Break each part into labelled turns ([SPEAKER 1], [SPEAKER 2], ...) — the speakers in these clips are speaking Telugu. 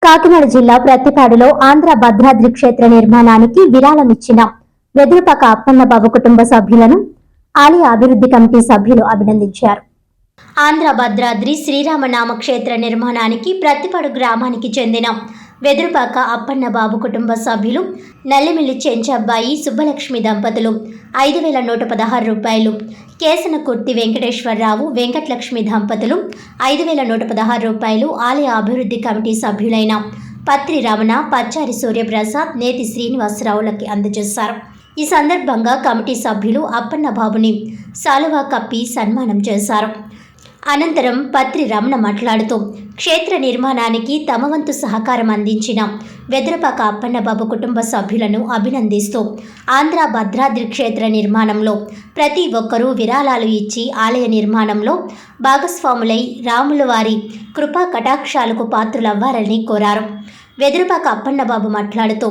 [SPEAKER 1] కాకినాడ జిల్లా ప్రత్తిపాడులో ఆంధ్ర భద్రాద్రి క్షేత్ర నిర్మాణానికి విరాళమిచ్చిన వెదురుపాక అప్పన్నబాబు కుటుంబ సభ్యులను ఆలయ అభివృద్ధి కమిటీ సభ్యులు అభినందించారు. ఆంధ్ర భద్రాద్రి శ్రీరామనామ క్షేత్ర నిర్మాణానికి ప్రత్తిపాడు గ్రామానికి చెందిన వెదురుపాక అప్పన్నబాబు కుటుంబ సభ్యులు నల్లిమిల్లి చెంచబ్బాయి సుబ్బలక్ష్మి దంపతులు 5,116 రూపాయలు, కేసనకుర్తి వెంకటేశ్వరరావు వెంకటలక్ష్మి దంపతులు 5,116 రూపాయలు ఆలయ అభివృద్ధి కమిటీ సభ్యులైన పత్రి రమణ, పచ్చారి సూర్యప్రసాద్, నేతి శ్రీనివాసరావులకి అందజేశారు. ఈ సందర్భంగా కమిటీ సభ్యులు అప్పన్నబాబుని సాలువా కప్పి సన్మానం చేశారు. అనంతరం పత్రి రమణ మాట్లాడుతూ క్షేత్ర నిర్మాణానికి తమ వంతు సహకారం అందించిన వెదురుపాక అప్పన్నబాబు కుటుంబ సభ్యులను అభినందిస్తూ ఆంధ్ర భద్రాద్రి క్షేత్ర నిర్మాణంలో ప్రతి ఒక్కరూ విరాళాలు ఇచ్చి ఆలయ నిర్మాణంలో భాగస్వాములై రాముల వారి కృపా కటాక్షాలకు పాత్రులవ్వారని కోరారు. వెదురుపాక అప్పన్నబాబు మాట్లాడుతూ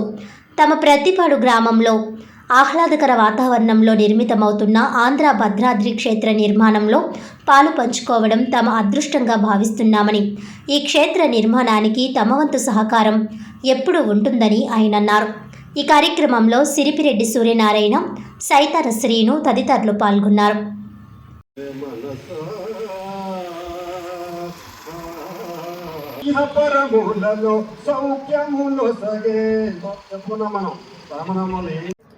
[SPEAKER 1] తమ ప్రత్తిపాడు గ్రామంలో ఆహ్లాదకర వాతావరణంలో నిర్మితమవుతున్న ఆంధ్ర భద్రాద్రి క్షేత్ర నిర్మాణంలో పాలు పంచుకోవడం తమ అదృష్టంగా భావిస్తున్నామని, ఈ క్షేత్ర నిర్మాణానికి తమ వంతు సహకారం ఎప్పుడూ ఉంటుందని ఆయన అన్నారు. ఈ కార్యక్రమంలో సిరిపిరెడ్డి సూర్యనారాయణ, సైతార శ్రీను తదితరులు పాల్గొన్నారు.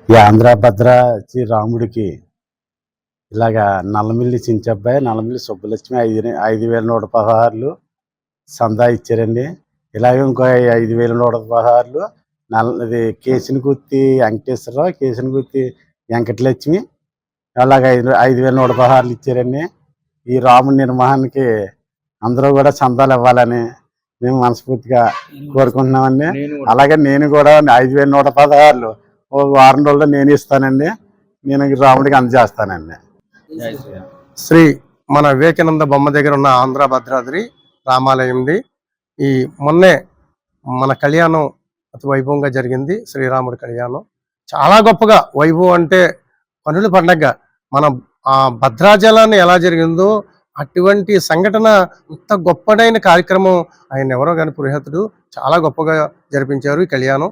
[SPEAKER 2] ఈ ఆంధ్ర భద్రాద్రి రాముడికి ఇలాగా నల్లమిల్లి చించబ్బాయి, నల్లమిల్లి సుబ్బలక్ష్మి 5,116 సందా ఇచ్చారండి. ఇలాగే ఇంకో 5,116 ఇది కేసినకుర్తి వెంకటేశ్వరరావు, కేసినకుర్తి వెంకటలక్ష్మి అలాగే 5,116 ఇచ్చారండి. ఈ రాముడి నిర్మాణానికి అందరూ కూడా చందాలు ఇవ్వాలని మేము మనస్ఫూర్తిగా కోరుకుంటున్నామండి. అలాగే నేను కూడా 5,116 ఒక వారం రోజుల్లో నేను ఇస్తానండి. నేను రాముడికి అందజేస్తానండి.
[SPEAKER 3] శ్రీ మన వివేకానంద బొమ్మ దగ్గర ఉన్న ఆంధ్ర భద్రాద్రి రామాలయంది ఈ మొన్నే మన కళ్యాణం అతి వైభవంగా జరిగింది. శ్రీరాముడి కళ్యాణం చాలా గొప్పగా వైభవం అంటే కనుల పండగ. మన ఆ భద్రాచలాన్ని ఎలా జరిగిందో అటువంటి సంఘటన అంత గొప్పదైన కార్యక్రమం ఆయన ఎవరో కానీ పురోహితుడు చాలా గొప్పగా జరిపించారు. ఈ కళ్యాణం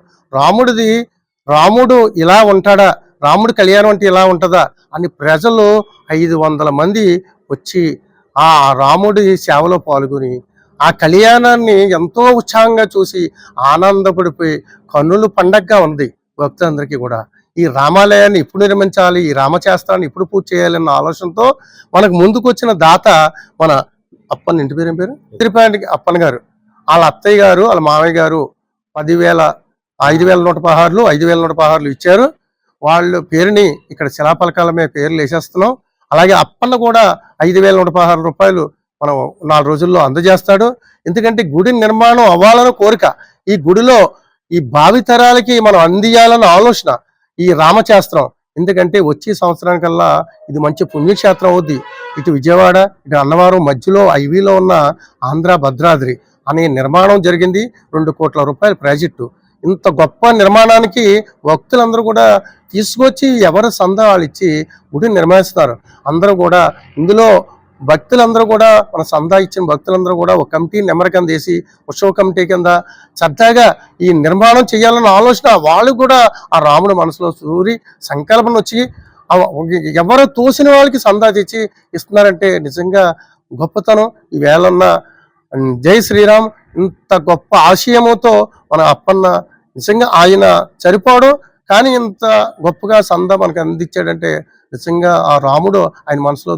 [SPEAKER 3] రాముడు ఇలా ఉంటాడా, రాముడి కళ్యాణం అంటే ఇలా ఉంటుందా అని ప్రజలు 500 మంది వచ్చి ఆ రాముడి సేవలో పాల్గొని ఆ కళ్యాణాన్ని ఎంతో ఉత్సాహంగా చూసి ఆనందపడిపోయి కన్నులు పండగగా ఉంది భక్తులందరికీ కూడా. ఈ రామాలయాన్ని ఇప్పుడు నిర్మించాలి, ఈ రామశాస్త్రాన్ని ఇప్పుడు పూర్తి చేయాలన్న ఆలోచనతో మనకు ముందుకు వచ్చిన దాత మన అప్పన్న, ఇంటి పేరు ఏం పేరు, తిరుపతి అప్పన్న గారు, వాళ్ళ అత్తయ్య గారు, వాళ్ళ మామయ్య గారు 5,116 ఇచ్చారు. వాళ్ళ పేరుని ఇక్కడ శిలాఫలకాల మీద పేర్లు వేసేస్తున్నాం. అలాగే అప్పన్న కూడా 5,116 రూపాయలు మనం 4 రోజుల్లో అందజేస్తాడు. ఎందుకంటే గుడి నిర్మాణం అవ్వాలని కోరిక, ఈ గుడిలో ఈ భావితరాలకి మనం అందియాలన్న ఆలోచన ఈ రామశాస్త్రం. ఎందుకంటే వచ్చే సంవత్సరానికల్లా ఇది మంచి పుణ్యక్షేత్రం అవుద్ది. ఇటు విజయవాడ, ఇటు అన్నవరం మధ్యలో ఐవీలో ఉన్న ఆంధ్ర భద్రాద్రి అనే నిర్మాణం జరిగింది. 2 కోట్ల రూపాయల ప్రాజెక్టు. ఇంత గొప్ప నిర్మాణానికి భక్తులందరూ కూడా తీసుకొచ్చి ఎవరు సందా వాళ్ళు ఇచ్చి గుడిని నిర్మిస్తున్నారు. అందరూ కూడా ఇందులో భక్తులందరూ కూడా మన సందా ఇచ్చిన భక్తులందరూ కూడా ఒక కమిటీ నెంబర్ కింద వేసి ఉత్సవ కమిటీ కింద సరదాగా ఈ నిర్మాణం చేయాలన్న ఆలోచన వాళ్ళు కూడా ఆ రాముడు మనసులో సూరి సంకల్పన వచ్చి ఎవరు తోసిన వాళ్ళకి సందా తెచ్చి ఇస్తున్నారంటే నిజంగా గొప్పతనం. ఈ వేళన్న జై శ్రీరామ్ ఇంత గొప్ప ఆశయముతో మన అప్పన్న నిజంగా ఆయన సరిపోవడం, కానీ ఇంత గొప్పగా సందా మనకు అందించాడంటే నిజంగా ఆ రాముడు ఆయన మనసులో